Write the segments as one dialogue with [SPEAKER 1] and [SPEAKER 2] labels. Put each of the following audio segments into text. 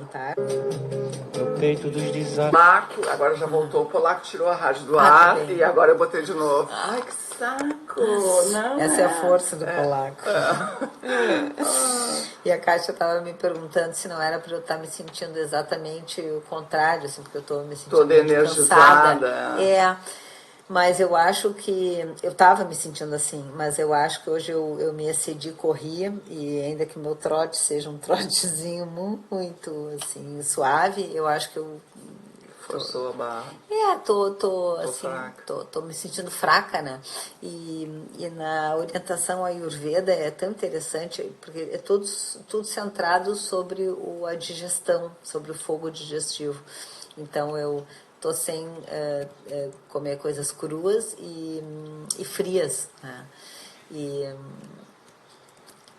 [SPEAKER 1] alimentar.
[SPEAKER 2] No peito dos desafios.
[SPEAKER 3] Polaco, agora já voltou. O Polaco tirou a rádio do ar e agora eu botei de novo. Ai, que saco! Não,
[SPEAKER 1] essa é a força do Polaco. E a Kátia estava me perguntando se não era para eu estar me sentindo exatamente o contrário, assim, porque eu estou me sentindo
[SPEAKER 3] toda energizada.
[SPEAKER 1] Cansada. Mas eu acho que... Eu estava me sentindo assim, mas eu acho que hoje eu me excedi, corri, e ainda que meu trote seja um trotezinho muito, assim, suave, eu acho que eu...
[SPEAKER 3] Forçou a barra.
[SPEAKER 1] Tô me sentindo fraca, né? E na orientação Ayurveda é tão interessante, porque é tudo centrado sobre a digestão, sobre o fogo digestivo. Então eu tô sem comer coisas cruas e frias, né?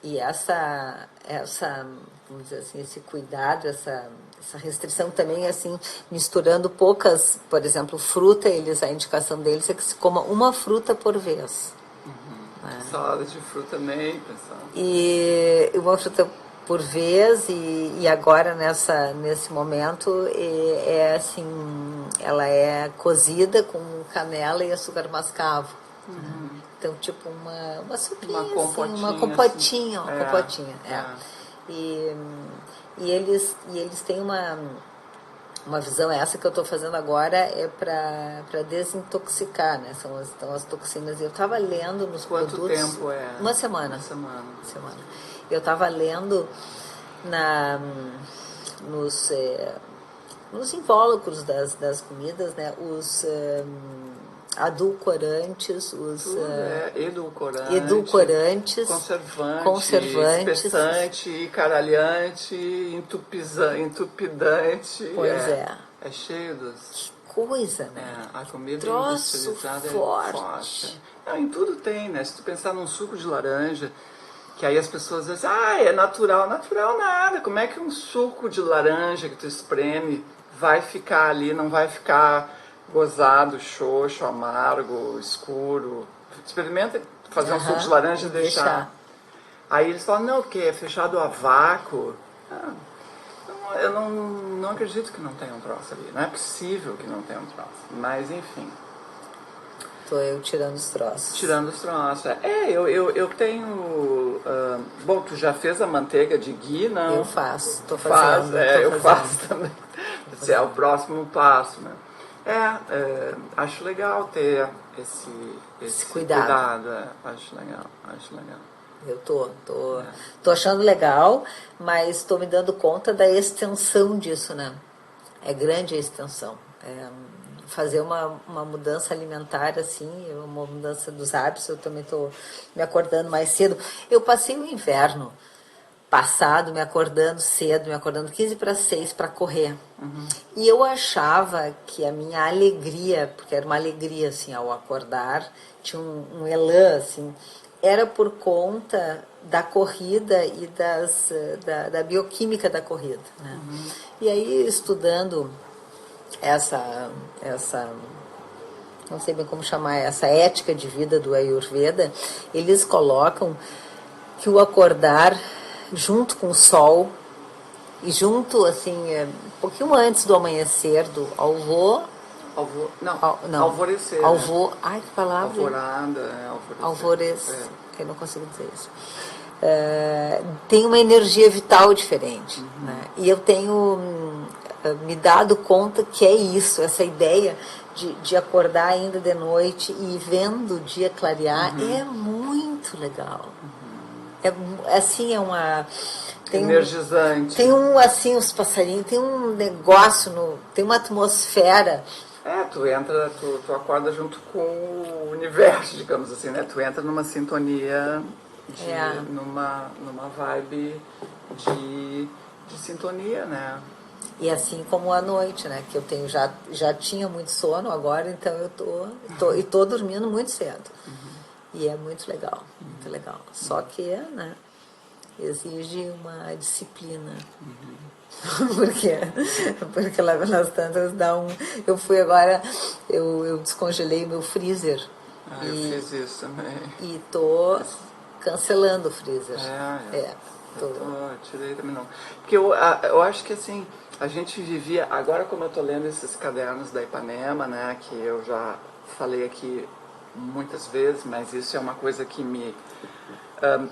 [SPEAKER 1] E essa, vamos dizer assim, esse cuidado, essa restrição também, assim, misturando poucas, por exemplo, fruta, a indicação deles é que se coma uma fruta por vez.
[SPEAKER 3] Né? Salada de fruta nem, pessoal.
[SPEAKER 1] E uma fruta por vez, e agora nesse momento assim, ela é cozida com canela e açúcar mascavo. Então, tipo uma sopinha, uma compotinha. E eles têm uma visão, essa que eu estou fazendo agora é para desintoxicar, né? São as toxinas. Eu estava lendo nos produtos...
[SPEAKER 3] Quanto tempo é?
[SPEAKER 1] Uma semana. Eu estava lendo nos invólucros das comidas, né? Os adulcorantes, edulcorantes,
[SPEAKER 3] conservantes, espessante, caralhante, entupidante.
[SPEAKER 1] Pois é.
[SPEAKER 3] É cheio dos...
[SPEAKER 1] Que coisa, né?
[SPEAKER 3] A comida
[SPEAKER 1] troço
[SPEAKER 3] industrializada
[SPEAKER 1] forte.
[SPEAKER 3] Não, em tudo tem, né? Se tu pensar num suco de laranja, que aí as pessoas dizem, é natural. Natural nada. Como é que um suco de laranja que tu espreme vai ficar ali, não vai ficar gozado, xoxo, amargo, escuro? Experimenta fazer um suco de laranja e deixar. Aí eles falam, não, porque é fechado a vácuo. Eu não acredito que não tenha um troço ali. Não é possível que não tenha um troço. Mas, enfim.
[SPEAKER 1] Tô eu tirando os troços.
[SPEAKER 3] Tirando os troços. Eu tenho... bom, tu já fez a manteiga de ghee, não?
[SPEAKER 1] Eu faço. Tô fazendo.
[SPEAKER 3] Eu faço também. Esse é o próximo passo, né? Acho legal ter esse cuidado. Acho legal.
[SPEAKER 1] Eu tô achando legal, mas estou me dando conta da extensão disso, né? É grande a extensão. Fazer uma mudança alimentar, assim, uma mudança dos hábitos. Eu também estou me acordando mais cedo. Eu passei o inverno passado me acordando cedo, me acordando 15 para 6 para correr. E eu achava que a minha alegria, porque era uma alegria, assim, ao acordar, tinha um elan, assim, era por conta da corrida e da bioquímica da corrida, né? E aí, estudando essa, não sei bem como chamar, essa ética de vida do Ayurveda, eles colocam que o acordar junto com o sol e junto, assim, um pouquinho antes do amanhecer, do
[SPEAKER 3] alvorecer.
[SPEAKER 1] Ai, que palavra.
[SPEAKER 3] Alvorada,
[SPEAKER 1] alvorecer. Eu não consigo dizer isso. Tem uma energia vital diferente. Né? E eu tenho me dado conta que é isso, essa ideia de acordar ainda de noite e vendo o dia clarear é muito legal. Assim,
[SPEAKER 3] energizante.
[SPEAKER 1] Tem assim, os passarinhos, tem um negócio, tem uma atmosfera.
[SPEAKER 3] Tu acorda junto com o universo, digamos assim, né? Tu entra numa sintonia, numa vibe de sintonia, né?
[SPEAKER 1] E assim como à noite, né? Que eu tenho, já tinha muito sono agora, então eu tô dormindo muito cedo. E é muito legal, muito legal. Só que, né, exige uma disciplina. Porque lá nas tantas dá um... Eu fui agora, eu descongelei meu freezer.
[SPEAKER 3] Eu fiz isso também.
[SPEAKER 1] E tô cancelando o freezer.
[SPEAKER 3] Tirei também não. Porque eu acho que assim, a gente vivia, agora como eu tô lendo esses cadernos da Ipanema, né, que eu já falei aqui muitas vezes, mas isso é uma coisa que me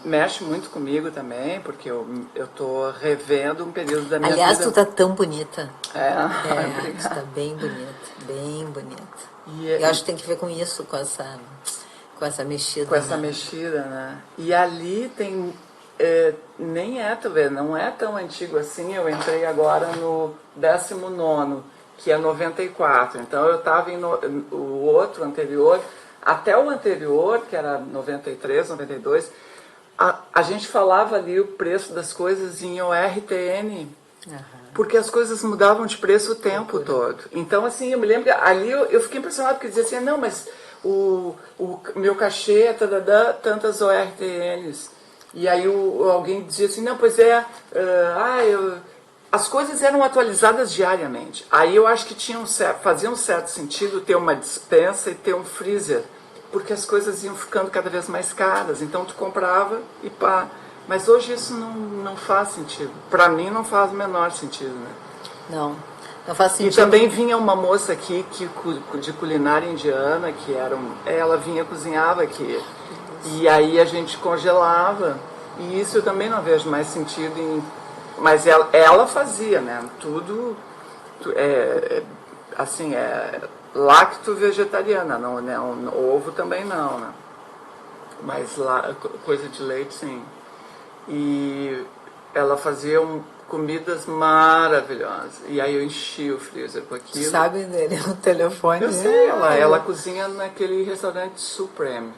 [SPEAKER 3] mexe muito comigo também, porque eu tô revendo um período da minha
[SPEAKER 1] Aliás,
[SPEAKER 3] vida.
[SPEAKER 1] tu tá tão bonita.
[SPEAKER 3] Obrigada.
[SPEAKER 1] Tu tá bem bonita, bem bonita.
[SPEAKER 3] E
[SPEAKER 1] eu acho que tem que ver com isso, com essa mexida.
[SPEAKER 3] Com essa mexida, né? E ali tem... nem é, tu vê, não é tão antigo assim. Eu entrei agora no 19º, que é 94. Então eu estava o outro anterior, até o anterior, que era 93, 92, a gente falava ali o preço das coisas em ORTN, porque as coisas mudavam de preço o tempo todo. Então, assim, eu me lembro que ali eu fiquei impressionado, porque dizia assim, não, mas o meu cachê é tantas ORTNs. E aí alguém dizia assim, não, pois é, as coisas eram atualizadas diariamente. Aí eu acho que fazia um certo sentido ter uma despensa e ter um freezer, porque as coisas iam ficando cada vez mais caras. Então tu comprava e pá. Mas hoje isso não faz sentido. Para mim não faz o menor sentido, né?
[SPEAKER 1] Não faz sentido.
[SPEAKER 3] E também vinha uma moça aqui de culinária indiana, que ela vinha cozinhava aqui. E aí a gente congelava. E isso eu também não vejo mais sentido em... Mas ela fazia, né? Tudo assim, lacto vegetariana, não, né? Ovo também não, né? Mas coisa de leite, sim. E ela fazia comidas maravilhosas. E aí eu enchi o freezer com aquilo.
[SPEAKER 1] Sabe dele, o telefone?
[SPEAKER 3] Eu sei, ela cozinha naquele restaurante Supreme,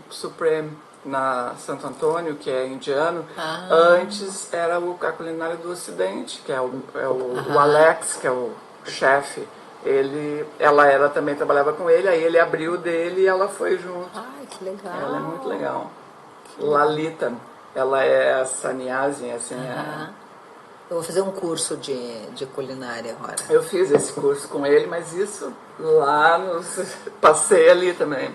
[SPEAKER 3] na Santo Antônio, que é indiano. Antes era a culinária do Ocidente, que é o Alex, que é o chefe. Ela também trabalhava com ele, aí ele abriu dele e ela foi junto.
[SPEAKER 1] Ai, que legal.
[SPEAKER 3] Ela é muito legal. Lalita, ela é sannyasi, assim.
[SPEAKER 1] Eu vou fazer um curso de culinária agora.
[SPEAKER 3] Eu fiz esse curso com ele, mas isso lá passei ali também.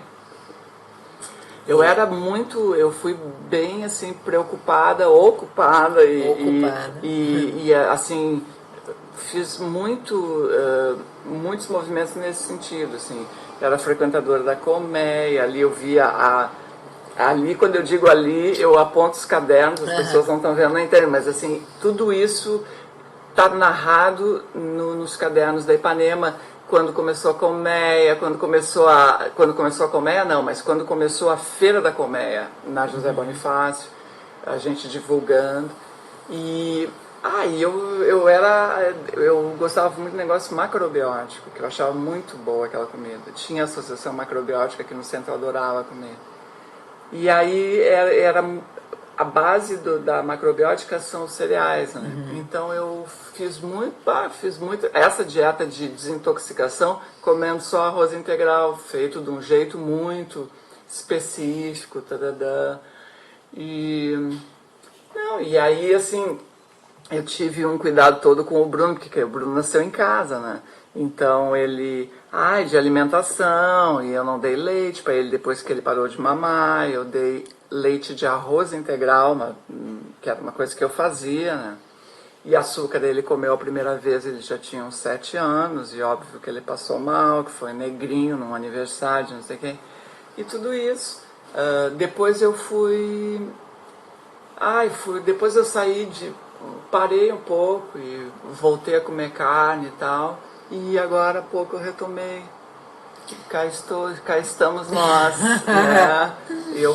[SPEAKER 3] Eu fui bem assim preocupada, ocupada e assim fiz muitos movimentos nesse sentido, assim. Era frequentadora da colmeia, ali eu via ali, quando eu digo ali, eu aponto os cadernos, as pessoas não estão vendo, não entendem, mas assim, tudo isso está narrado nos cadernos da Ipanema. Quando começou a colmeia, quando começou a colmeia não, mas quando começou a Feira da Colmeia, na José Bonifácio, a gente divulgando. E eu gostava muito do negócio macrobiótico, que eu achava muito boa aquela comida. Tinha associação macrobiótica aqui no centro, eu adorava comer. E aí era a base da macrobiótica são os cereais, né? Então eu fiz muito essa dieta de desintoxicação comendo só arroz integral, feito de um jeito muito específico, e aí assim eu tive um cuidado todo com o Bruno, porque o Bruno nasceu em casa, né? Então ele, de alimentação, e eu não dei leite para ele depois que ele parou de mamar, eu dei leite de arroz integral, que era uma coisa que eu fazia, né? E açúcar ele comeu a primeira vez, ele já tinha uns 7 anos, e óbvio que ele passou mal, que foi negrinho num aniversário, não sei o quê. E tudo isso. Depois eu depois eu parei um pouco e voltei a comer carne e tal. E agora há pouco eu retomei. Cá estamos nós. Né? Eu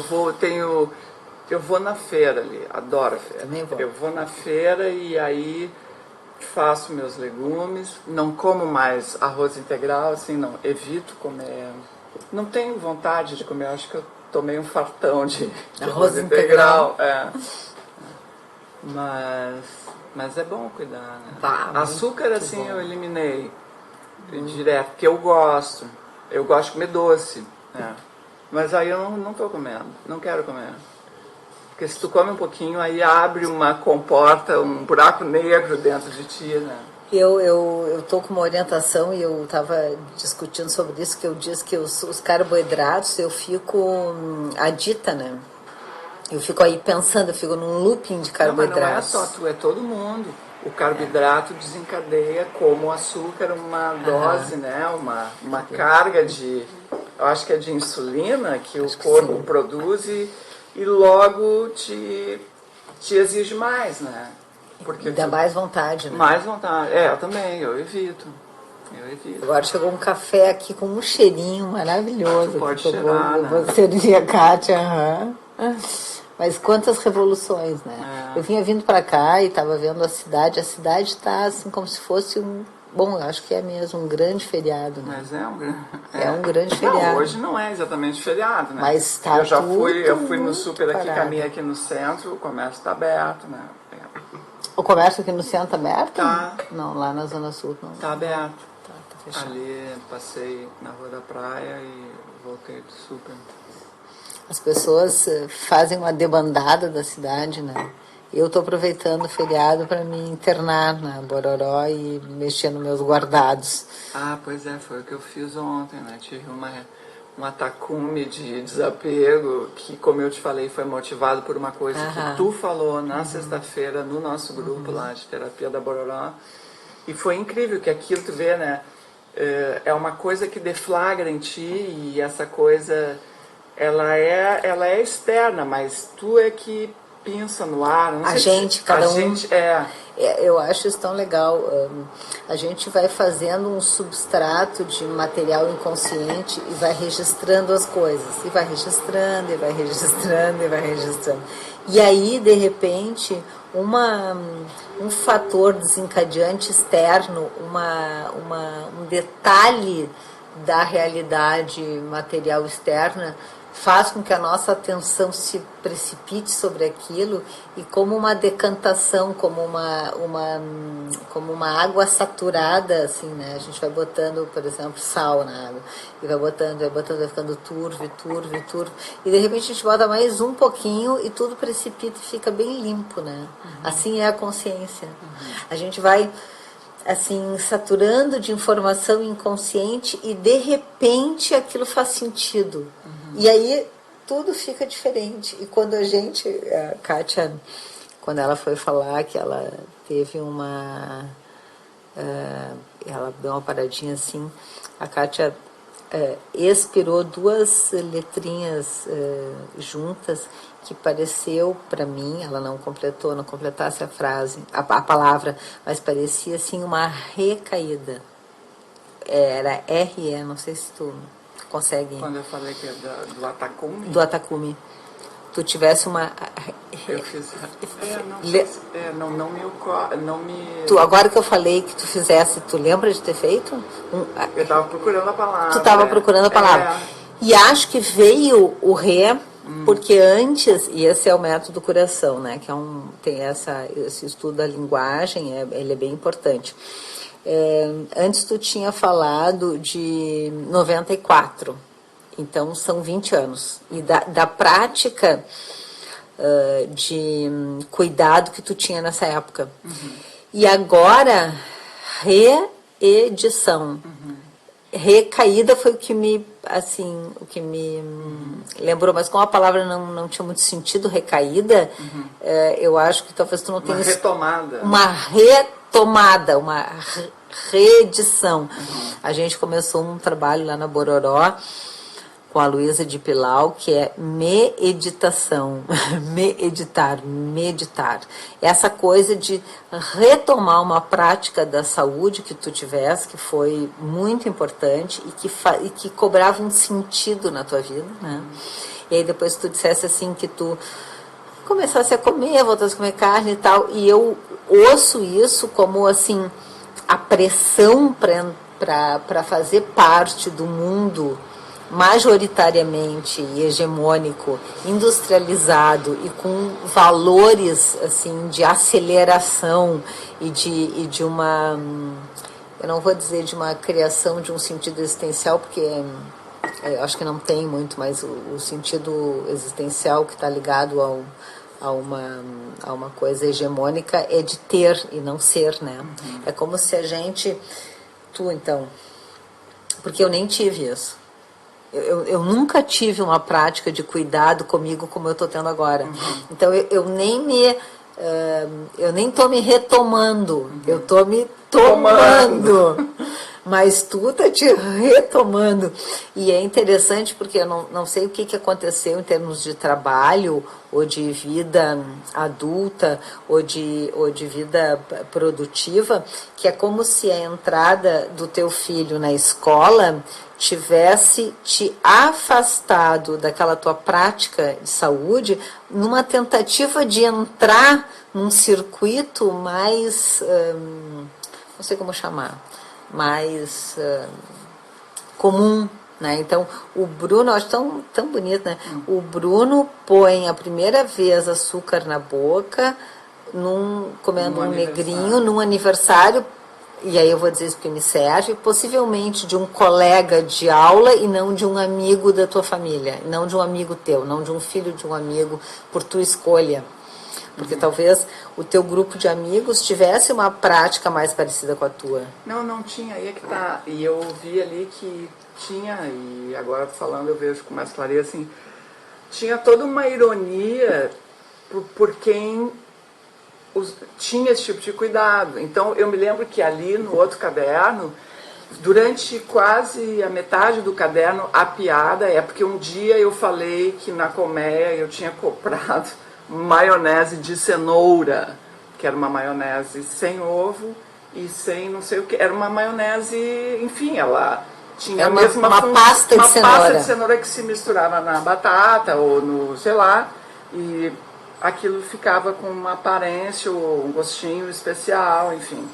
[SPEAKER 3] vou na feira ali, adoro a feira.
[SPEAKER 1] Também vou.
[SPEAKER 3] Eu vou na feira e aí faço meus legumes, não como mais arroz integral, assim, não, evito comer. Não tenho vontade de comer, acho que eu tomei um fartão de arroz integral. Mas é bom cuidar, né? Açúcar, assim, eu eliminei direto, porque eu gosto de comer doce, né? Mas aí eu não tô comendo, não quero comer. Porque se tu come um pouquinho, aí abre uma comporta, um buraco negro dentro de ti, né?
[SPEAKER 1] Eu tô com uma orientação e eu estava discutindo sobre isso, que eu disse que os carboidratos eu fico adita, né? Eu fico aí pensando, eu fico num looping de carboidratos.
[SPEAKER 3] Não, mas não é só tu, é todo mundo. O carboidrato desencadeia como o açúcar uma dose, né? Uma carga de, eu acho que é de insulina que o corpo produz e logo te exige mais, né?
[SPEAKER 1] Porque dá mais vontade, né?
[SPEAKER 3] Mais vontade. Eu também, eu evito.
[SPEAKER 1] Agora chegou um café aqui com um cheirinho maravilhoso.
[SPEAKER 3] Tu pode cheirar, né?
[SPEAKER 1] Você dizia, Kátia, Mas quantas revoluções, né? Eu vinha vindo para cá e estava vendo a cidade está assim como se fosse bom, acho que é mesmo um grande feriado, né?
[SPEAKER 3] Mas é um grande...
[SPEAKER 1] É um grande feriado.
[SPEAKER 3] Não, hoje não é exatamente feriado, né?
[SPEAKER 1] Mas tá
[SPEAKER 3] eu fui no super aqui, caminhei aqui no centro, o comércio está aberto, né?
[SPEAKER 1] O comércio aqui no centro está aberto?
[SPEAKER 3] Tá.
[SPEAKER 1] Não, lá na Zona Sul não.
[SPEAKER 3] Tá aberto.
[SPEAKER 1] Tá fechado.
[SPEAKER 3] Ali passei na Rua da Praia e voltei do super.
[SPEAKER 1] As pessoas fazem uma debandada da cidade, né? Eu estou aproveitando o feriado para me internar na Bororó e mexer nos meus guardados.
[SPEAKER 3] Ah, pois é, foi o que eu fiz ontem, né? Tive um atacume de desapego que, como eu te falei, foi motivado por uma coisa que tu falou na sexta-feira no nosso grupo lá de terapia da Bororó. E foi incrível que aquilo, tu vê, né? É uma coisa que deflagra em ti e essa coisa... Ela é externa, mas tu é que pensa no ar. Não sei
[SPEAKER 1] cada um.
[SPEAKER 3] Gente,
[SPEAKER 1] eu acho isso tão legal. A gente vai fazendo um substrato de material inconsciente e vai registrando as coisas. E vai registrando, e vai registrando, e vai registrando. E aí, de repente, um fator desencadeante externo, um detalhe da realidade material externa faz com que a nossa atenção se precipite sobre aquilo e como uma decantação, como uma água saturada, assim, né? A gente vai botando, por exemplo, sal na água e vai botando, vai ficando turvo, e de repente a gente bota mais um pouquinho e tudo precipita e fica bem limpo, né? Assim é a consciência. A gente vai assim, saturando de informação inconsciente e de repente aquilo faz sentido. E aí tudo fica diferente. E quando a Kátia, quando ela foi falar que ela teve ela deu uma paradinha assim, a Kátia expirou duas letrinhas juntas que pareceu para mim, ela não completasse a frase, a palavra, mas parecia assim uma recaída. Era RE, não sei se tu consegue.
[SPEAKER 3] Quando eu falei que é do atacume?
[SPEAKER 1] Do atacume. Tu tivesse uma...
[SPEAKER 3] Eu fiz... não me...
[SPEAKER 1] Tu, agora que eu falei que tu fizesse, tu lembra de ter feito?
[SPEAKER 3] Eu estava procurando a palavra.
[SPEAKER 1] Tu estava procurando a palavra. E acho que veio o re... Porque antes, e esse é o método curação, né? Que tem esse estudo da linguagem, ele é bem importante. Antes tu tinha falado de 94, então são 20 anos. E da prática de cuidado que tu tinha nessa época. E agora, reedição. Recaída foi o que me lembrou, mas como a palavra não tinha muito sentido, recaída, eu acho que talvez tu não tenha... Uma retomada, uma reedição. A gente começou um trabalho lá na Bororó com a Luísa de Pilau, que é meditação, meditar. Essa coisa de retomar uma prática da saúde que tu tivesse, que foi muito importante e que cobrava um sentido na tua vida, né? E aí depois tu dissesse assim que tu começasse a comer, voltasse a comer carne e tal, e eu ouço isso como assim, a pressão para fazer parte do mundo majoritariamente hegemônico, industrializado e com valores assim de aceleração e de uma, eu não vou dizer de uma criação de um sentido existencial, porque eu acho que não tem muito, mas o sentido existencial que está ligado a uma coisa hegemônica é de ter e não ser, né? É como se a gente, tu então, porque eu nem tive isso. Eu nunca tive uma prática de cuidado comigo como eu estou tendo agora. Então eu nem estou me retomando, eu estou me tomando. Mas tu tá te retomando. E é interessante porque eu não sei o que aconteceu em termos de trabalho, ou de vida adulta, ou de vida produtiva, que é como se a entrada do teu filho na escola tivesse te afastado daquela tua prática de saúde numa tentativa de entrar num circuito mais, não sei como chamar, mais comum, né? Então, o Bruno, eu acho tão bonito, né? O Bruno põe a primeira vez açúcar na boca, comendo um negrinho, num aniversário, e aí eu vou dizer isso porque me serve, possivelmente de um colega de aula e não de um amigo da tua família, não de um amigo teu, não de um filho de um amigo, por tua escolha. Porque talvez o teu grupo de amigos tivesse uma prática mais parecida com a tua.
[SPEAKER 3] Não tinha, aí é que tá. E eu vi ali que tinha, e agora falando eu vejo com mais clareza, assim, tinha toda uma ironia por quem tinha esse tipo de cuidado. Então eu me lembro que ali no outro caderno, durante quase a metade do caderno, a piada é porque um dia eu falei que na colmeia eu tinha comprado maionese de cenoura, que era uma maionese sem ovo e sem não sei o que, era uma maionese, enfim, ela tinha
[SPEAKER 1] uma pasta de cenoura.
[SPEAKER 3] Pasta de cenoura que se misturava na batata ou no, sei lá, e aquilo ficava com uma aparência ou um gostinho especial, enfim.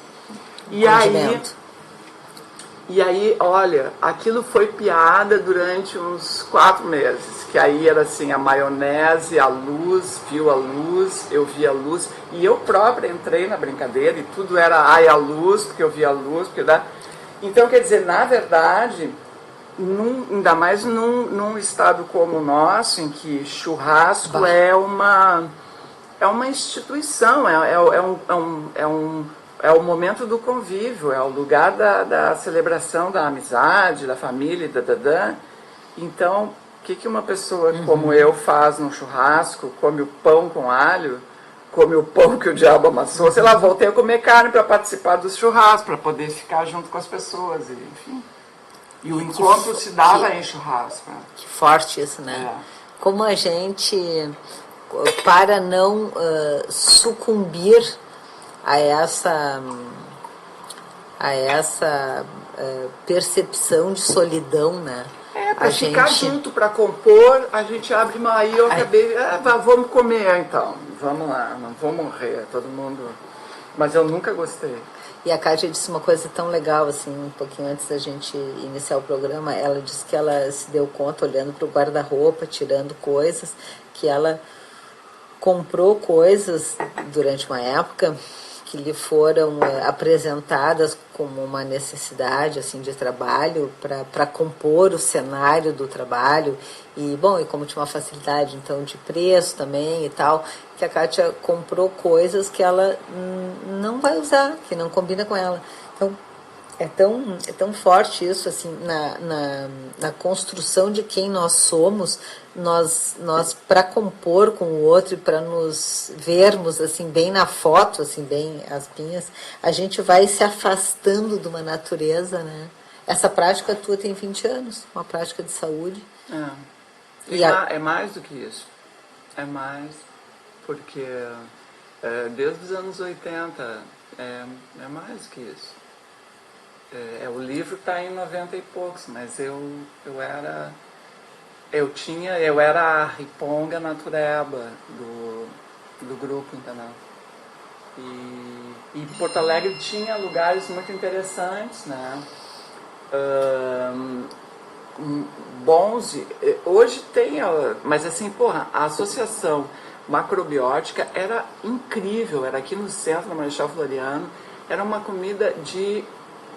[SPEAKER 3] E aí, olha, aquilo foi piada durante uns 4 meses, que aí era assim, a maionese, a luz, viu a luz, eu vi a luz, e eu própria entrei na brincadeira e tudo era a luz, porque eu vi a luz, porque dá. Então, quer dizer, na verdade, ainda mais num estado como o nosso, em que churrasco é uma instituição, é o momento do convívio, é o lugar da celebração da amizade, da família, Então, o que uma pessoa como eu faz num churrasco, come o pão com alho, come o pão que o diabo amassou, sei lá, voltei a comer carne para participar dos churrascos, para poder ficar junto com as pessoas, enfim. E o encontro se dava em churrasco. Né?
[SPEAKER 1] Que forte isso, né? Como a gente, para não sucumbir a essa percepção de solidão, né?
[SPEAKER 3] Para ficar junto, para compor, a gente abre uma... Aí eu acabei... vamos comer, então. Vamos lá, não vou morrer, todo mundo... Mas eu nunca gostei.
[SPEAKER 1] E a Kátia disse uma coisa tão legal, assim, um pouquinho antes da gente iniciar o programa. Ela disse que ela se deu conta, olhando para o guarda-roupa, tirando coisas, que ela comprou coisas durante uma época que lhe foram apresentadas como uma necessidade assim de trabalho para compor o cenário do trabalho e como tinha uma facilidade então de preço também e tal, que a Kátia comprou coisas que ela não vai usar, que não combina com ela. Então é tão forte isso assim na construção de quem nós somos. Nós para compor com o outro e para nos vermos assim bem na foto, assim bem as pinhas, a gente vai se afastando de uma natureza, né? Essa prática tua tem 20 anos, uma prática de saúde.
[SPEAKER 3] É mais do que isso. É mais porque desde os anos 80 é mais do que isso. O livro está em 90 e poucos, mas eu era a riponga natureba do grupo, entendeu? E Porto Alegre tinha lugares muito interessantes, né? Bons, hoje tem, mas assim, a associação macrobiótica era incrível, era aqui no centro, na Marechal Floriano, era uma comida de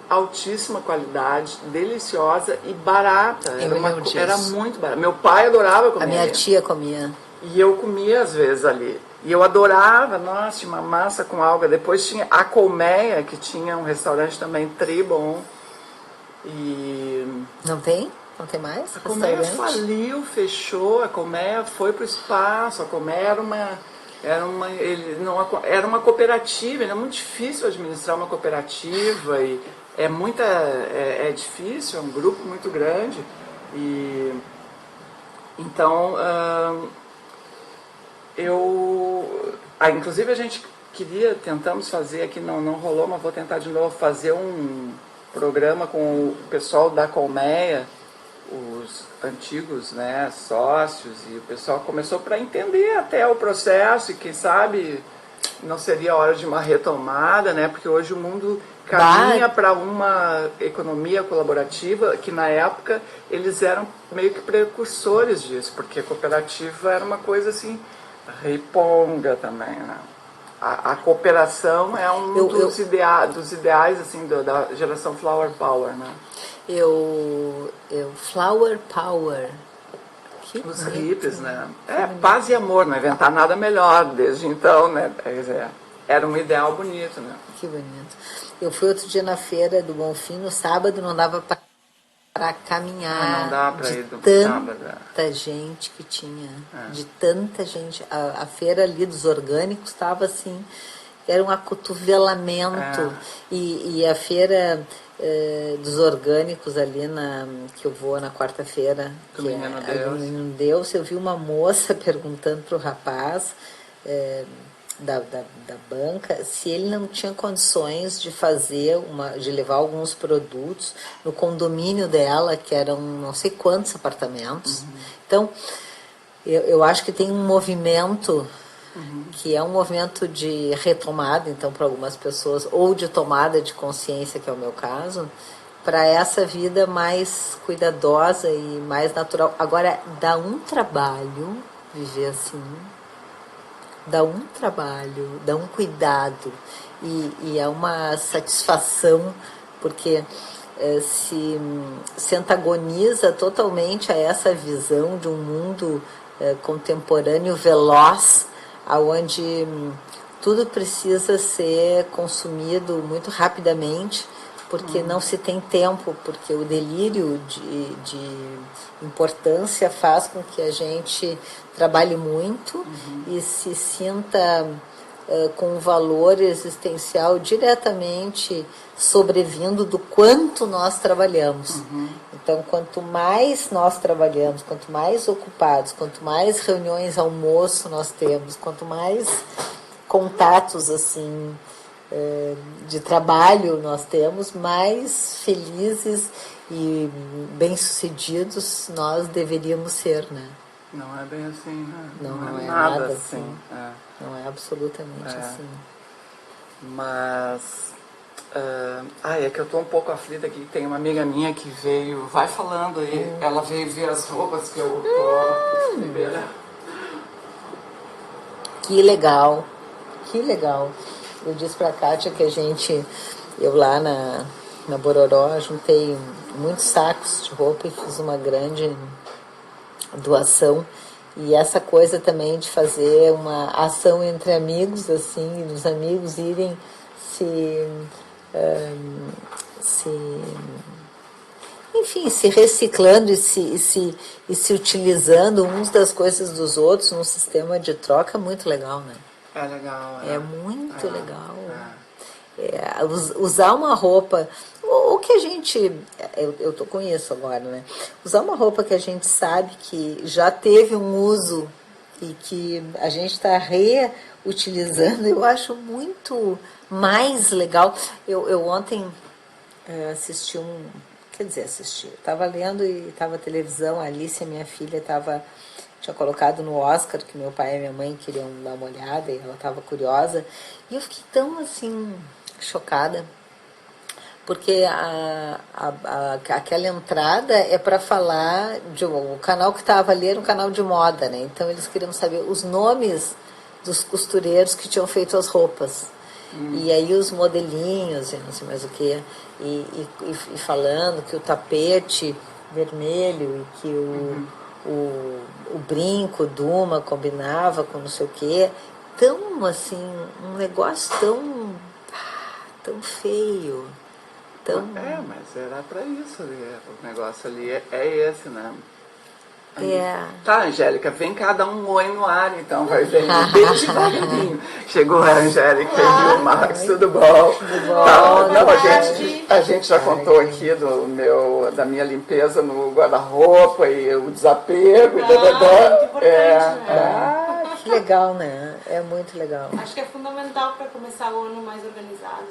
[SPEAKER 3] altíssima qualidade, deliciosa e barata. Era muito barata. Meu pai adorava comer.
[SPEAKER 1] A minha tia comia.
[SPEAKER 3] E eu comia às vezes ali. E eu adorava, nossa, tinha uma massa com alga. Depois tinha a Colmeia, que tinha um restaurante também tri bom. E...
[SPEAKER 1] Não tem? Não tem mais?
[SPEAKER 3] A Colmeia
[SPEAKER 1] Restaurante?
[SPEAKER 3] faliu, fechou, a Colmeia foi para o espaço, a Colmeia era uma cooperativa, era muito difícil administrar uma cooperativa e é difícil, é um grupo muito grande e então inclusive a gente tentamos fazer aqui, não rolou, mas vou tentar de novo fazer um programa com o pessoal da Colmeia, os antigos, né, sócios, e o pessoal começou para entender até o processo e quem sabe não seria a hora de uma retomada, né, porque hoje o mundo caminha para uma economia colaborativa que na época eles eram meio que precursores disso, porque a cooperativa era uma coisa assim riponga também, né. A cooperação é um dos ideais assim, da geração Flower Power, né.
[SPEAKER 1] Flower Power.
[SPEAKER 3] Os hippies, né? Paz e amor, não inventar nada melhor desde então, né? Era um ideal bonito, né?
[SPEAKER 1] Que bonito. Eu fui outro dia na feira do Bonfim, no sábado, não dava para caminhar.
[SPEAKER 3] Não dá para ir
[SPEAKER 1] do
[SPEAKER 3] sábado.
[SPEAKER 1] Tanta gente que tinha. De tanta gente. A feira ali dos orgânicos estava assim, era um acotovelamento. E a feira dos orgânicos ali que eu vou na quarta-feira,
[SPEAKER 3] do Menino
[SPEAKER 1] Deus, eu vi uma moça perguntando para o rapaz da banca se ele não tinha condições de de levar alguns produtos no condomínio dela, que eram não sei quantos apartamentos. Então, eu acho que tem um movimento que é um movimento de retomada, então, para algumas pessoas, ou de tomada de consciência, que é o meu caso, para essa vida mais cuidadosa e mais natural. Agora, dá um trabalho viver assim, dá um trabalho, dá um cuidado, e é uma satisfação, porque se antagoniza totalmente a essa visão de um mundo contemporâneo veloz, onde tudo precisa ser consumido muito rapidamente, porque não se tem tempo, porque o delírio de importância faz com que a gente trabalhe muito e se sinta com um valor existencial diretamente sobrevindo do quanto nós trabalhamos. Então, quanto mais nós trabalhamos, quanto mais ocupados, quanto mais reuniões, almoço nós temos, quanto mais contatos assim de trabalho nós temos, mais felizes e bem-sucedidos nós deveríamos ser, né?
[SPEAKER 3] Não é bem assim, né?
[SPEAKER 1] Não é
[SPEAKER 3] nada
[SPEAKER 1] assim. Não é absolutamente assim.
[SPEAKER 3] Mas é que eu tô um pouco aflita aqui. Tem uma amiga minha que veio, vai falando aí, ela veio ver as roupas que eu tô liberando.
[SPEAKER 1] Que legal, que legal. Eu disse pra Kátia que eu lá na Bororó juntei muitos sacos de roupa e fiz uma grande doação. E essa coisa também de fazer uma ação entre amigos, assim, os amigos irem enfim, se reciclando e se utilizando uns das coisas dos outros num sistema de troca muito legal, né?
[SPEAKER 3] É legal.
[SPEAKER 1] É muito legal. Usar uma roupa, o que a gente, eu tô com isso agora, né? Usar uma roupa que a gente sabe que já teve um uso e que a gente está reutilizando, eu acho muito mais legal. Eu ontem assisti eu estava lendo e estava televisão, a Alice, minha filha, tinha colocado no Oscar, que meu pai e minha mãe queriam dar uma olhada, e ela estava curiosa, e eu fiquei tão assim chocada, porque aquela entrada é para falar o canal que estava ali era um canal de moda, né? Então eles queriam saber os nomes dos costureiros que tinham feito as roupas. E aí os modelinhos e não sei mais o que, e falando que o tapete vermelho e que o brinco Duma combinava com não sei o que, tão assim, um negócio tão feio, Então,
[SPEAKER 3] Mas era pra isso ali, o negócio ali é esse, né? Tá, Angélica, vem cá dar um oi no ar, então, vai bem devagarinho. Chegou a Angélica e o Max, tudo bom?
[SPEAKER 1] Tudo bom?
[SPEAKER 3] Tá, não,
[SPEAKER 4] tarde.
[SPEAKER 3] a gente já contou aqui da minha limpeza no guarda-roupa e o desapego.
[SPEAKER 4] Muito importante, né?
[SPEAKER 1] que legal, né? É muito legal.
[SPEAKER 4] Acho que é fundamental para começar o ano mais organizado.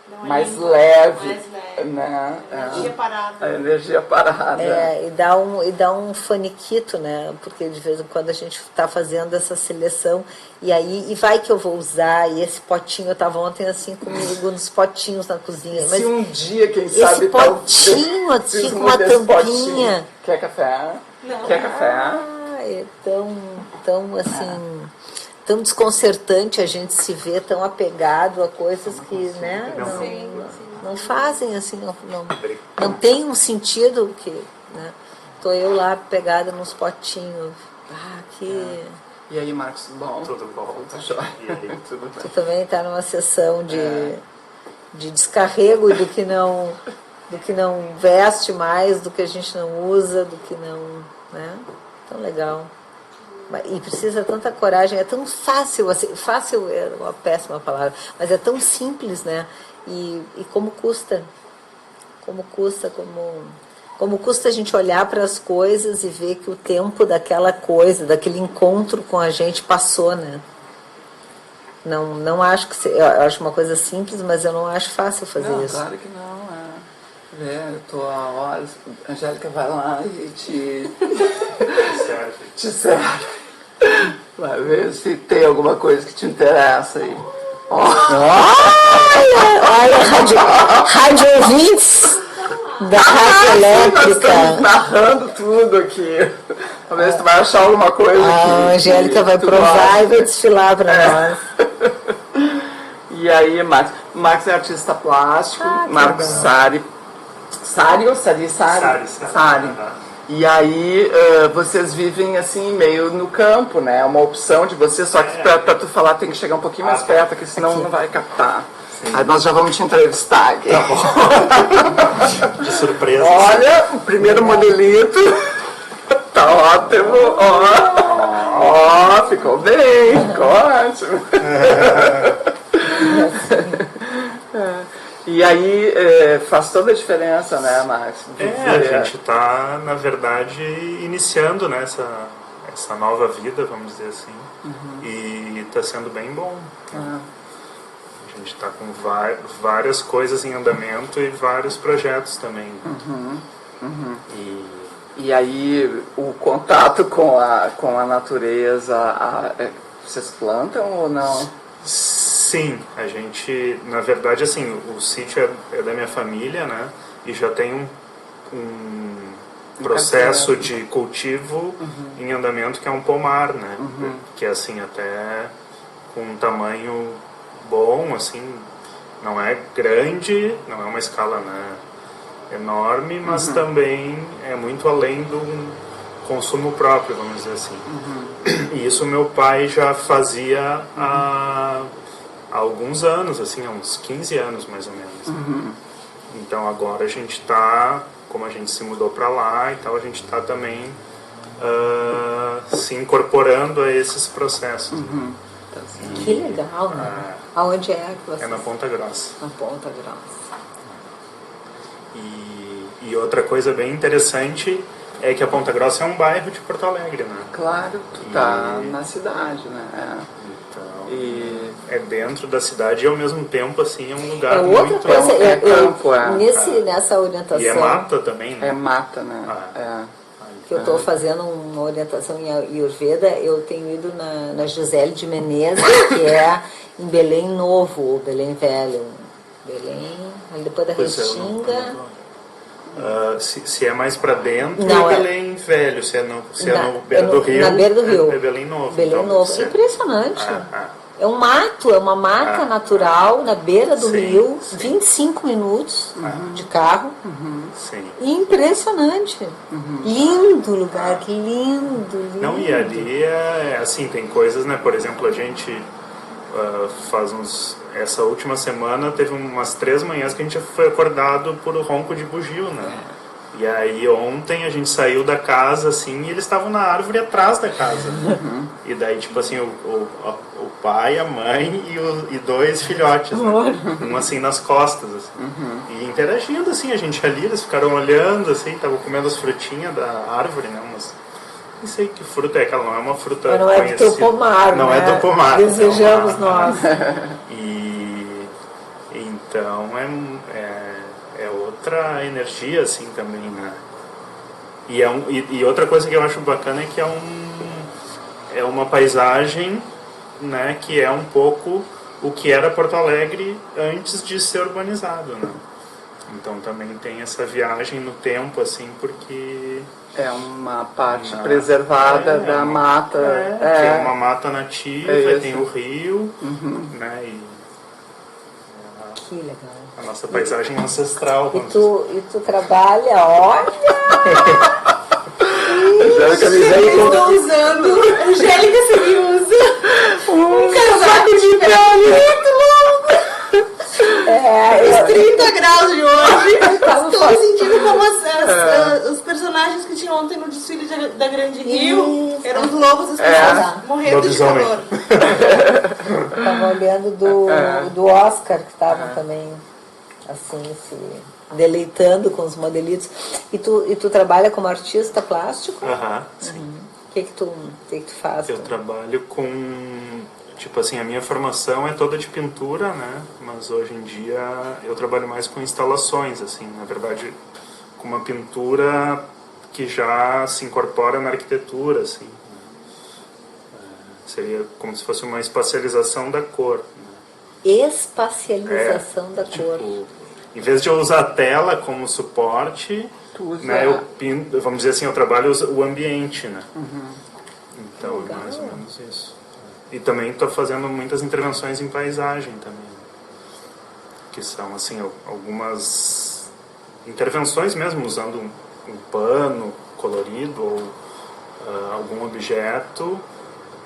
[SPEAKER 4] Não é
[SPEAKER 3] Mais
[SPEAKER 4] limpo,
[SPEAKER 3] leve,
[SPEAKER 4] mais leve.
[SPEAKER 3] né?
[SPEAKER 4] Energia parada.
[SPEAKER 3] A energia parada.
[SPEAKER 1] E dá um faniquito, né? Porque de vez em quando a gente está fazendo essa seleção e vai que eu vou usar, e esse potinho, eu estava ontem assim comigo nos potinhos na cozinha. Mas
[SPEAKER 3] se um dia, quem sabe,
[SPEAKER 1] esse potinho aqui com uma tampinha.
[SPEAKER 3] Quer café?
[SPEAKER 4] Não.
[SPEAKER 3] Quer café?
[SPEAKER 1] É tão assim, tão desconcertante a gente se ver tão apegado a coisas que, né, não fazem assim, não tem um sentido que, né? Tô eu lá pegada nos potinhos.
[SPEAKER 3] E aí, Marcos, tudo bom?
[SPEAKER 2] Tudo bom.
[SPEAKER 3] Tudo jóia. Tudo bem.
[SPEAKER 1] Tu também está numa sessão de descarrego do que não veste mais, do que a gente não usa, do que não, né? Tão legal. E precisa tanta coragem, é tão fácil, assim, fácil é uma péssima palavra, mas é tão simples, né? E como custa a gente olhar para as coisas e ver que o tempo daquela coisa, daquele encontro com a gente passou, né? Não acho que eu acho uma coisa simples, mas eu não acho fácil fazer isso.
[SPEAKER 3] Claro que não, eu tô há horas, a Angélica vai lá e te serve. Vai ver se tem alguma coisa que te interessa aí.
[SPEAKER 1] Olha, rádio ouvintes da Rádio Elétrica.
[SPEAKER 3] Nós estamos narrando tudo aqui. Talvez tu vai achar alguma coisa aqui.
[SPEAKER 1] A Angélica vai provar e vai desfilar para nós.
[SPEAKER 3] E aí, Max é artista plástico, Marcos
[SPEAKER 1] legal.
[SPEAKER 3] Sari ou Sari? Sari. E aí, vocês vivem assim, meio no campo, né? É uma opção de vocês, só que pra tu falar tem que chegar um pouquinho mais perto, porque senão não vai captar. Sim. Aí nós já vamos te entrevistar aqui.
[SPEAKER 2] Tá bom. De surpresa.
[SPEAKER 3] Olha, o primeiro modelito. Tá ótimo. Ó, ficou bem, ficou ótimo. E aí faz toda a diferença, né, Max?
[SPEAKER 2] A gente está, na verdade, iniciando, né, essa nova vida, vamos dizer assim. E está sendo bem bom. A gente está com várias coisas em andamento e vários projetos também.
[SPEAKER 3] E aí o contato com a natureza, vocês plantam ou não?
[SPEAKER 2] Sim, a gente, na verdade, assim, o sítio é da minha família, né? E já tem um processo de cultivo em andamento que é um pomar, né? Que é assim, até com um tamanho bom, assim, não é grande, não é uma escala, né, enorme, mas também é muito além do consumo próprio, vamos dizer assim. E isso meu pai já fazia há alguns anos, assim, há uns 15 anos mais ou menos. Então agora a gente está, como a gente se mudou para lá e tal, a gente está também se incorporando a esses processos.
[SPEAKER 1] Que legal, né? Aonde é que você...
[SPEAKER 2] É na Ponta Grossa.
[SPEAKER 1] Na Ponta Grossa.
[SPEAKER 2] E outra coisa bem interessante é que a Ponta Grossa é um bairro de Porto Alegre, né?
[SPEAKER 3] Claro, tu tá na cidade, né?
[SPEAKER 2] Então,
[SPEAKER 3] E
[SPEAKER 2] é dentro da cidade e ao mesmo tempo, assim, é um lugar
[SPEAKER 1] outra
[SPEAKER 2] muito...
[SPEAKER 1] coisa,
[SPEAKER 3] campo,
[SPEAKER 1] nessa orientação...
[SPEAKER 2] E é mata também, né?
[SPEAKER 3] é mata, né?
[SPEAKER 1] Que eu estou fazendo uma orientação em Ayurveda, eu tenho ido na Gisele de Menezes, que é em Belém Novo, ou Belém Velho. Belém, ali depois da Restinga.
[SPEAKER 2] Se é mais para dentro,
[SPEAKER 1] Não,
[SPEAKER 2] é Belém Velho. Se é no beira do Rio,
[SPEAKER 1] na beira do Rio.
[SPEAKER 2] É Belém Novo.
[SPEAKER 1] Belém
[SPEAKER 2] então,
[SPEAKER 1] Novo.
[SPEAKER 2] você...
[SPEAKER 1] Impressionante. É um mato, é uma mata natural na beira do rio, 25 minutos de carro.
[SPEAKER 2] Sim.
[SPEAKER 1] Impressionante. Lindo lugar, lindo.
[SPEAKER 2] Não, e ali assim, tem coisas, né? Por exemplo, a gente faz uns... essa última semana teve umas 3 manhãs que a gente foi acordado por ronco de bugio, né? E aí ontem a gente saiu da casa, assim, e eles estavam na árvore atrás da casa. E daí, tipo assim, o pai, a mãe e 2 filhotes, né? Um assim nas costas, assim. E interagindo, assim, a gente ali, eles ficaram olhando, assim, estavam comendo as frutinhas da árvore, né? Não sei que fruta é aquela, não é uma fruta
[SPEAKER 1] mas não é do teu pomar,
[SPEAKER 2] não
[SPEAKER 1] né?
[SPEAKER 2] é do pomar.
[SPEAKER 1] Desejamos nós.
[SPEAKER 2] E então é outra energia, assim, também, né? E outra coisa que eu acho bacana é que é uma paisagem, né, que é um pouco o que era Porto Alegre antes de ser urbanizado, né? Então também tem essa viagem no tempo, assim, porque...
[SPEAKER 3] É uma parte preservada da mata.
[SPEAKER 2] Que é uma mata nativa, tem o rio, né?
[SPEAKER 1] Que legal.
[SPEAKER 2] A nossa paisagem ancestral.
[SPEAKER 1] E tu trabalha, olha!
[SPEAKER 4] Eu estou usando. Angélica se usa. Um casaco de pele muito longo. Os 30 graus de hoje. Estou sentindo como os personagens que tinham ontem no desfile da Grande Rio eram os lobos, as pessoas morrendo de calor.
[SPEAKER 1] Estava olhando do Oscar, que estavam também assim, se deleitando com os modelitos. E tu trabalha como artista plástico?
[SPEAKER 2] Sim.
[SPEAKER 1] O que tu faz?
[SPEAKER 2] Eu trabalho com... Tipo assim, a minha formação é toda de pintura, né? Mas hoje em dia eu trabalho mais com instalações, assim. Na verdade, com uma pintura que já se incorpora na arquitetura, assim. Seria como se fosse uma espacialização da cor. Né?
[SPEAKER 1] Espacialização da cor.
[SPEAKER 2] Em vez de eu usar a tela como suporte, né, eu pinto, vamos dizer assim, eu trabalho o ambiente, né? Então é mais ou menos isso. E também estou fazendo muitas intervenções em paisagem também, que são assim algumas intervenções mesmo, usando um pano colorido ou algum objeto,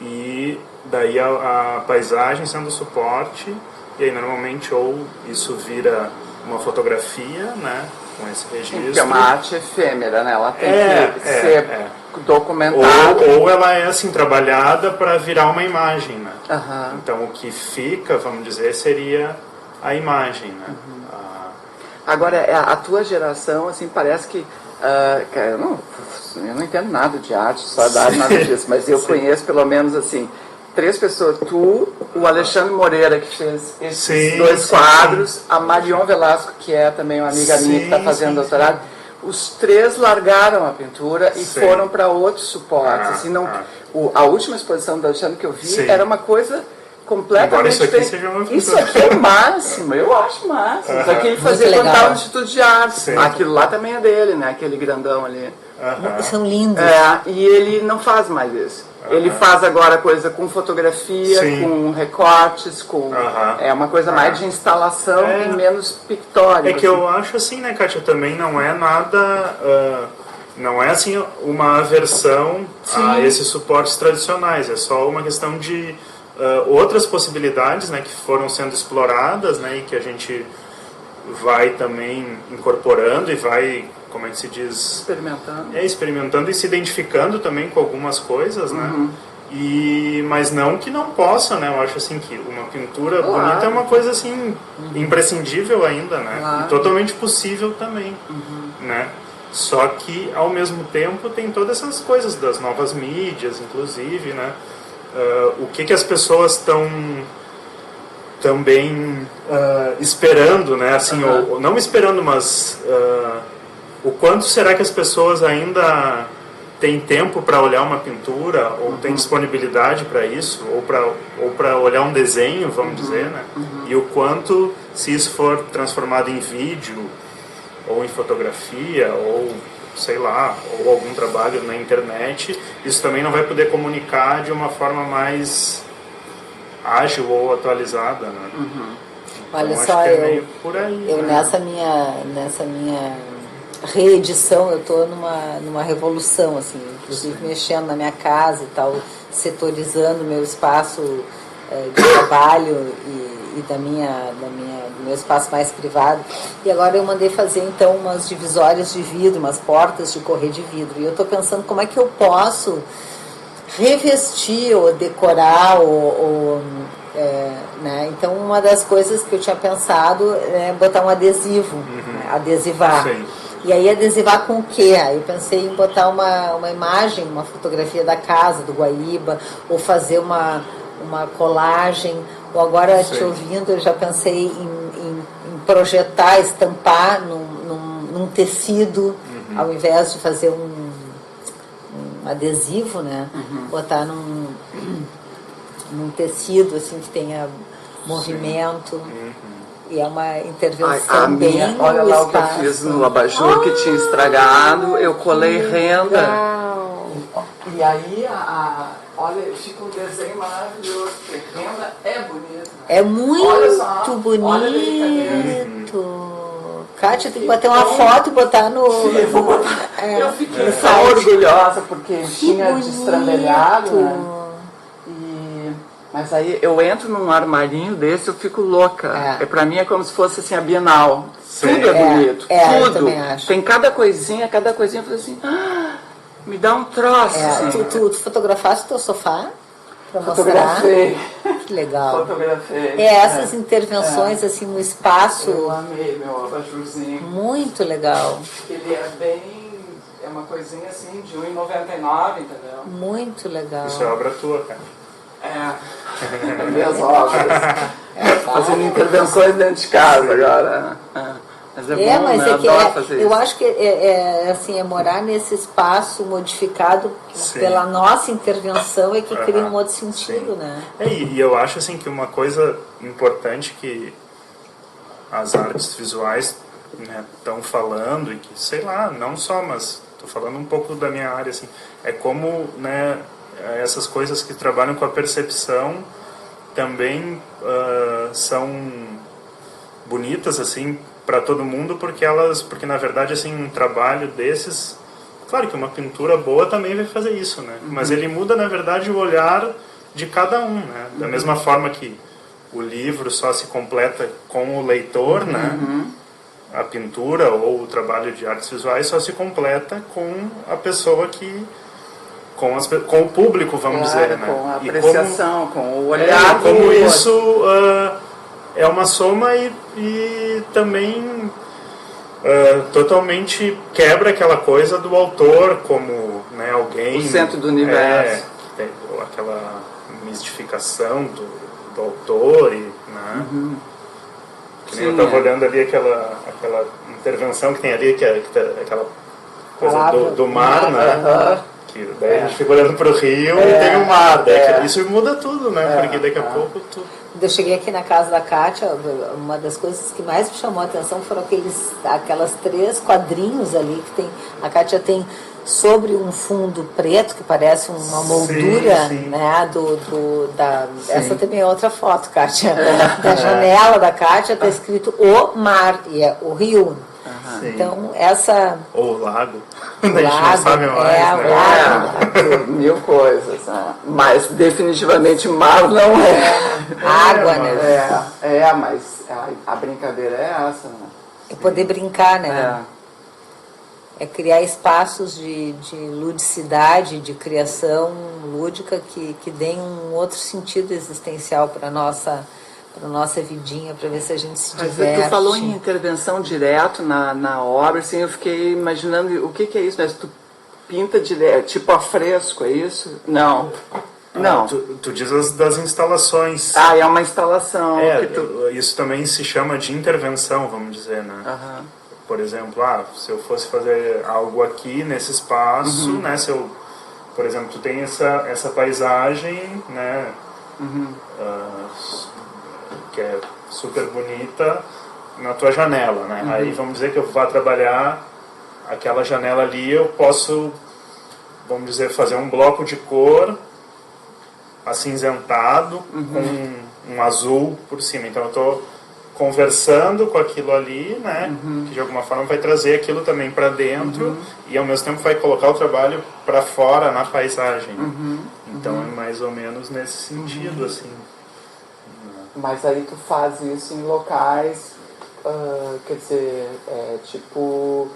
[SPEAKER 2] e daí a paisagem sendo o suporte, e aí normalmente ou isso vira uma fotografia, né, com esse registro.
[SPEAKER 3] Porque é uma arte efêmera, né? Ela tem que ser documentada.
[SPEAKER 2] Ou ela é assim, trabalhada para virar uma imagem, né? Então o que fica, vamos dizer, seria a imagem, né?
[SPEAKER 3] Agora, a tua geração, assim, parece que... eu não entendo nada de arte, só da arte, nada disso, mas eu conheço pelo menos, assim, 3 pessoas. Tu, o Alexandre Moreira, que fez esses 2 quadros, a Marion Velasco, que é também uma amiga minha que está fazendo doutorado. Os 3 largaram a pintura e foram para outros suportes. Assim, a última exposição do Alexandre que eu vi era uma coisa completamente
[SPEAKER 2] isso aqui seja uma pintura.
[SPEAKER 3] Isso aqui é máximo, eu acho máximo. Isso aqui ele fazia contar no Instituto de Arte. Aquilo lá também é dele, né? Aquele grandão ali.
[SPEAKER 1] São lindos.
[SPEAKER 3] E ele não faz mais isso. Ele faz agora coisa com fotografia, com recortes, com é uma coisa mais de instalação e menos pictórica.
[SPEAKER 2] É que eu acho assim, né, Kátia, também não é nada, não é assim uma aversão a esses suportes tradicionais, é só uma questão de outras possibilidades, né, que foram sendo exploradas, né, e que a gente vai também incorporando e vai, como é que se diz? Experimentando e se identificando também com algumas coisas, né? Mas não que não possa, né? Eu acho assim que uma pintura bonita é uma coisa assim imprescindível ainda, né? E totalmente possível também, né? Só que ao mesmo tempo tem todas essas coisas das novas mídias, inclusive, né? O que as pessoas estão também esperando, né? Assim, ou não esperando, mas o quanto será que as pessoas ainda têm tempo para olhar uma pintura, ou têm disponibilidade para isso, ou para olhar um desenho, vamos dizer, né? E o quanto, se isso for transformado em vídeo, ou em fotografia, ou sei lá, ou algum trabalho na internet, isso também não vai poder comunicar de uma forma mais ágil ou atualizada, né?
[SPEAKER 1] Olha
[SPEAKER 2] então,
[SPEAKER 1] só,
[SPEAKER 2] acho que é meio por aí,
[SPEAKER 1] eu
[SPEAKER 2] né?
[SPEAKER 1] nessa minha reedição, eu estou numa revolução, assim, inclusive mexendo na minha casa e tal, setorizando meu espaço de trabalho e do meu espaço mais privado. E agora eu mandei fazer então umas divisórias de vidro, umas portas de correr de vidro. E eu estou pensando como é que eu posso revestir ou decorar né? Então uma das coisas que eu tinha pensado é botar um adesivo, né? Adesivar.
[SPEAKER 2] Sim.
[SPEAKER 1] E aí adesivar com o quê? Aí eu pensei em botar uma imagem, uma fotografia da casa, do Guaíba, ou fazer uma colagem, ou agora te ouvindo eu já pensei em projetar, estampar num tecido, ao invés de fazer um adesivo, né? Botar num tecido assim que tenha movimento. E é uma intervenção bem
[SPEAKER 3] olha lá o que eu
[SPEAKER 1] espaço.
[SPEAKER 3] fiz no abajur que tinha estragado, eu colei renda.
[SPEAKER 1] Legal.
[SPEAKER 3] E aí, olha, fica um desenho maravilhoso, porque renda é bonita.
[SPEAKER 1] É muito
[SPEAKER 3] Olha só, olha a
[SPEAKER 1] bonito. Kátia, tem que bater uma foto e botar no...
[SPEAKER 3] Eu vou botar. Eu fiquei tão orgulhosa, porque tinha destrambelhado, né? Mas aí eu entro num armarinho desse, eu fico louca. Pra mim é como se fosse assim a Bienal.
[SPEAKER 2] Sim.
[SPEAKER 3] Tudo é bonito. Tudo.
[SPEAKER 1] Eu também acho.
[SPEAKER 3] Tem cada coisinha eu falei assim, me dá um troço. Assim.
[SPEAKER 1] Tu fotografaste teu sofá pra mostrar?
[SPEAKER 3] Fotografei.
[SPEAKER 1] Que legal.
[SPEAKER 3] Fotografei.
[SPEAKER 1] Essas intervenções assim no espaço.
[SPEAKER 3] Eu amei meu abajurzinho.
[SPEAKER 1] Muito legal.
[SPEAKER 3] Ele é bem... É uma coisinha assim de R$1,99, entendeu?
[SPEAKER 1] Muito legal.
[SPEAKER 2] Isso é obra tua, cara.
[SPEAKER 3] Minhas obras. Fazendo intervenções dentro de casa agora. Mas bom,
[SPEAKER 1] mas
[SPEAKER 3] né?
[SPEAKER 1] é que
[SPEAKER 3] Adoro fazer
[SPEAKER 1] eu
[SPEAKER 3] isso.
[SPEAKER 1] acho que assim, morar nesse espaço modificado pela nossa intervenção é que cria um outro sentido, né?
[SPEAKER 2] E eu acho assim que uma coisa importante que as artes visuais estão falando, e que, sei lá, não só, mas estou falando um pouco da minha área, assim, é como, né, essas coisas que trabalham com a percepção também são bonitas, assim, para todo mundo, porque na verdade, assim, um trabalho desses, claro que uma pintura boa também vai fazer isso, né? Mas ele muda, na verdade, o olhar de cada um, né? Da mesma forma que o livro só se completa com o leitor, né? A pintura ou o trabalho de artes visuais só se completa com a pessoa que... com o público, vamos dizer, né?
[SPEAKER 3] Com a apreciação, com o olhar.
[SPEAKER 2] Como isso é uma soma e também totalmente quebra aquela coisa do autor como, né, alguém...
[SPEAKER 3] O centro do universo.
[SPEAKER 2] Tem aquela mistificação do autor, né? Que nem eu estava olhando ali aquela intervenção que tem ali, que é aquela coisa do mar, né? Daí a gente fica olhando para o rio e tem o mar. Isso muda tudo, né? Porque daqui a pouco tudo.
[SPEAKER 1] Quando eu cheguei aqui na casa da Kátia, uma das coisas que mais me chamou a atenção foram aquelas 3 quadrinhos ali que tem. A Kátia tem sobre um fundo preto que parece uma moldura,
[SPEAKER 2] sim.
[SPEAKER 1] né? Essa também é outra foto, Kátia. Da janela da Kátia está escrito o mar, e é o rio. Então, essa...
[SPEAKER 2] Ou o lago.
[SPEAKER 1] O lago,
[SPEAKER 2] não sabe mais,
[SPEAKER 1] o lago.
[SPEAKER 3] Mil coisas. Mas definitivamente mar não é.
[SPEAKER 1] Água, né?
[SPEAKER 3] Mas a brincadeira é essa, né?
[SPEAKER 1] É poder brincar, né? É criar espaços de ludicidade, de criação lúdica que deem um outro sentido existencial para nossa vidinha, para ver se a gente se diverte.
[SPEAKER 3] Tu falou em intervenção direto na obra, assim, eu fiquei imaginando o que é isso, né? Tu pinta direto, tipo a fresco, é isso? Não. Não.
[SPEAKER 2] Tu diz das instalações.
[SPEAKER 3] É uma instalação.
[SPEAKER 2] Isso também se chama de intervenção, vamos dizer, né? Por exemplo, se eu fosse fazer algo aqui nesse espaço, né? Se eu, por exemplo, tu tem essa paisagem, né? Que é super bonita na tua janela, né? Aí vamos dizer que eu vá trabalhar aquela janela ali, eu posso, vamos dizer, fazer um bloco de cor acinzentado com um azul por cima. Então eu estou conversando com aquilo ali, né? Que de alguma forma vai trazer aquilo também para dentro e ao mesmo tempo vai colocar o trabalho para fora na paisagem. Então é mais ou menos nesse sentido, assim.
[SPEAKER 3] Mas aí tu faz isso em locais, quer dizer, tipo,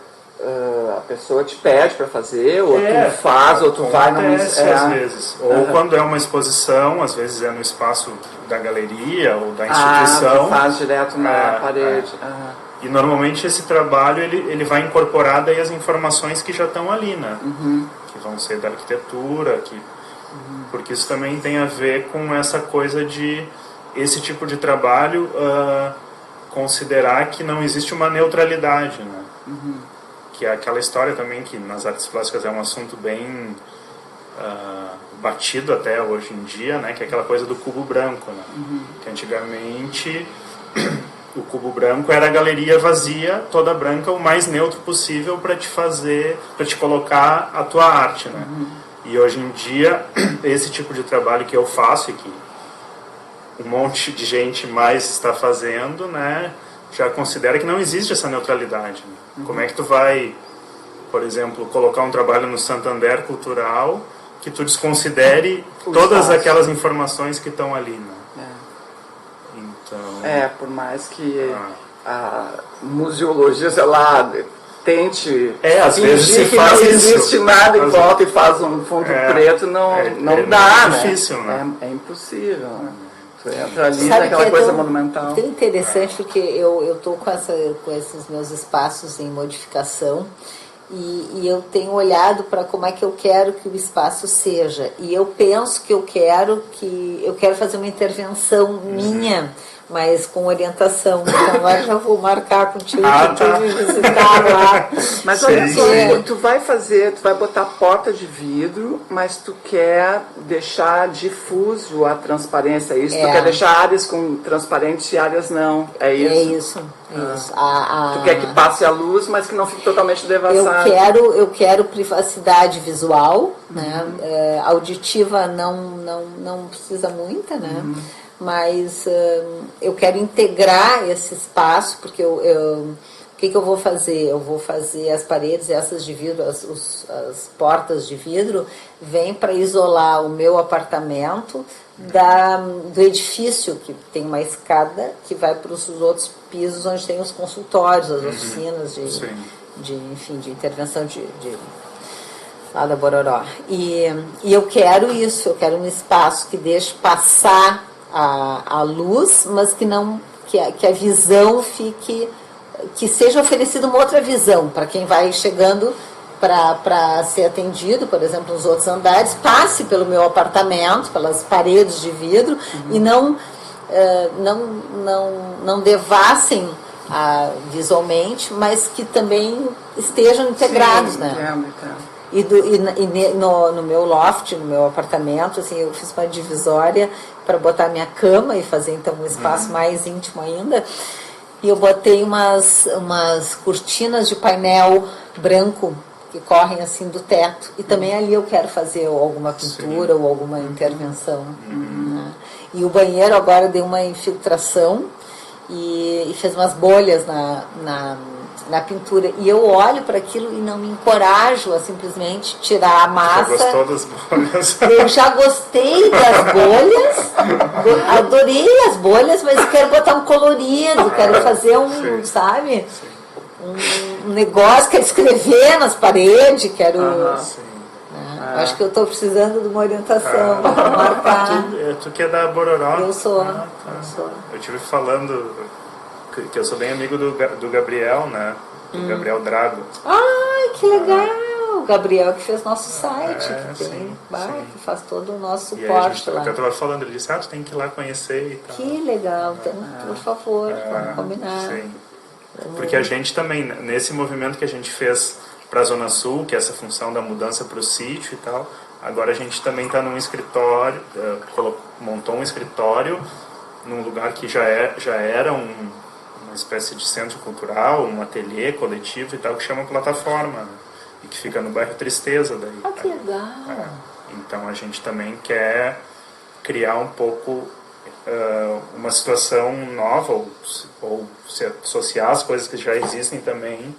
[SPEAKER 3] a pessoa te pede para fazer, ou tu faz, ou tu vai num...
[SPEAKER 2] às vezes. Ou quando é uma exposição, às vezes é no espaço da galeria ou da instituição.
[SPEAKER 3] Faz direto na parede.
[SPEAKER 2] E normalmente esse trabalho ele vai incorporar daí as informações que já estão ali, né? Que vão ser da arquitetura, porque isso também tem a ver com essa coisa de esse tipo de trabalho considerar que não existe uma neutralidade, né? Que é aquela história também que nas artes plásticas é um assunto bem batido até hoje em dia, né? Que é aquela coisa do cubo branco, né? Que antigamente o cubo branco era a galeria vazia, toda branca, o mais neutro possível para te colocar a tua arte, né? E hoje em dia, esse tipo de trabalho que eu faço e que um monte de gente mais está fazendo, né? Já considera que não existe essa neutralidade. Né? Como é que tu vai, por exemplo, colocar um trabalho no Santander Cultural que tu desconsidere todas aquelas informações que estão ali, né? Então...
[SPEAKER 3] por mais que a museologia, sei lá, tente
[SPEAKER 2] às vezes se
[SPEAKER 3] que
[SPEAKER 2] faz
[SPEAKER 3] não
[SPEAKER 2] isso.
[SPEAKER 3] existe nada em volta e faz um fundo preto, não dá,
[SPEAKER 2] é difícil, né?
[SPEAKER 3] É impossível, né? Tu entra ali
[SPEAKER 1] Sabe
[SPEAKER 3] naquela
[SPEAKER 1] que
[SPEAKER 3] coisa monumental.
[SPEAKER 1] Tão interessante porque eu estou com esses meus espaços em modificação e eu tenho olhado para como é que eu quero que o espaço seja. E eu penso que eu quero fazer uma intervenção minha, mas com orientação. Então agora já vou marcar contigo para tu me visitar lá.
[SPEAKER 3] Mas olha só, tu vai botar porta de vidro, mas tu quer deixar difuso a transparência, é isso? Tu quer deixar áreas com transparente e áreas não, é isso?
[SPEAKER 1] É isso. Isso.
[SPEAKER 3] Tu quer que passe a luz, mas que não fique totalmente devassado.
[SPEAKER 1] Eu quero privacidade visual, né? Auditiva não precisa muita, né? Mas eu quero integrar esse espaço, porque o que eu vou fazer? Eu vou fazer as paredes, essas de vidro, as portas de vidro, vêm para isolar o meu apartamento do edifício, que tem uma escada que vai para os outros pisos onde tem os consultórios, as oficinas de intervenção lá da Bororó. E eu quero isso, eu quero um espaço que deixe passar a luz, mas que a visão fique, que seja oferecida uma outra visão para quem vai chegando para ser atendido, por exemplo, nos outros andares, passe pelo meu apartamento, pelas paredes de vidro e não devassem visualmente, mas que também estejam integrados, né?
[SPEAKER 3] Entendo.
[SPEAKER 1] E no meu loft, no meu apartamento, assim, eu fiz uma divisória para botar minha cama e fazer então um espaço mais íntimo ainda. E eu botei umas cortinas de painel branco que correm assim do teto. E também ali eu quero fazer alguma pintura ou alguma intervenção. Né? E o banheiro agora deu uma infiltração e fez umas bolhas na pintura. E eu olho para aquilo e não me encorajo a simplesmente tirar a massa.
[SPEAKER 2] Já gostou das bolhas?
[SPEAKER 1] Eu já gostei das bolhas, adorei as bolhas, mas eu quero botar um colorido, quero fazer sabe? Um negócio, quero escrever nas paredes, quero... Acho que eu estou precisando de uma orientação para marcar.
[SPEAKER 2] Tu que é da Bororó?
[SPEAKER 1] Eu sou.
[SPEAKER 2] Eu estive falando que eu sou bem amigo do Gabriel, né? Do Gabriel Drago.
[SPEAKER 1] Ai, que legal! O Gabriel que fez nosso site, que faz todo o nosso suporte lá.
[SPEAKER 2] Eu estava falando, ele disse, tu tem que ir lá conhecer e tal.
[SPEAKER 1] Que legal, então, por favor, vamos combinar.
[SPEAKER 2] Sim. Porque a gente também, nesse movimento que a gente fez para a Zona Sul, que é essa função da mudança para o sítio e tal, agora a gente também está num escritório, montou um escritório num lugar que já era uma espécie de centro cultural, um ateliê coletivo e tal, que chama Plataforma, né? E que fica no bairro Tristeza daí.
[SPEAKER 1] Ah, que legal!
[SPEAKER 2] Então a gente também quer criar um pouco uma situação nova ou se associar as coisas que já existem também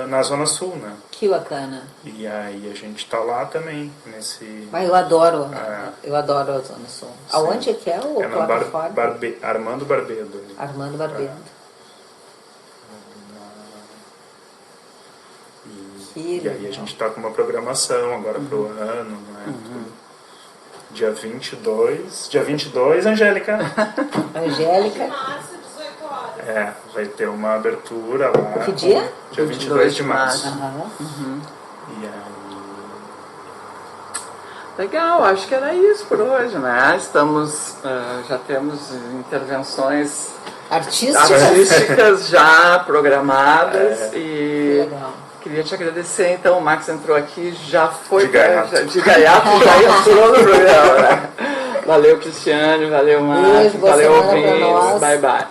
[SPEAKER 2] na Zona Sul, né?
[SPEAKER 1] Que bacana.
[SPEAKER 2] E aí a gente tá lá também, nesse...
[SPEAKER 1] Mas eu adoro a Zona Sul.
[SPEAKER 2] Sim.
[SPEAKER 1] Aonde é que é o
[SPEAKER 2] É na
[SPEAKER 1] plataforma?
[SPEAKER 2] Armando Barbedo. Ali.
[SPEAKER 1] Armando Barbedo.
[SPEAKER 2] E aí a gente tá com uma programação agora pro ano, né? Dia 22. Dia 22, Angélica.
[SPEAKER 1] Angélica.
[SPEAKER 4] Março, 18 horas.
[SPEAKER 2] Vai ter uma abertura lá.
[SPEAKER 1] Que dia?
[SPEAKER 2] Dia 22 de março.
[SPEAKER 1] Aham.
[SPEAKER 2] E aí...
[SPEAKER 3] Legal, acho que era isso por hoje, né? Estamos, já temos intervenções artísticas já programadas e
[SPEAKER 1] legal.
[SPEAKER 3] queria te agradecer. Então, o Max entrou aqui, já foi
[SPEAKER 2] De gaiato.
[SPEAKER 3] de gaiato, já entrou no programa, né? Valeu, Cristiane, valeu, Max,
[SPEAKER 1] Beijo, boa
[SPEAKER 3] valeu,
[SPEAKER 1] semana pra
[SPEAKER 3] ouvintes,
[SPEAKER 1] nós.
[SPEAKER 3] bye bye.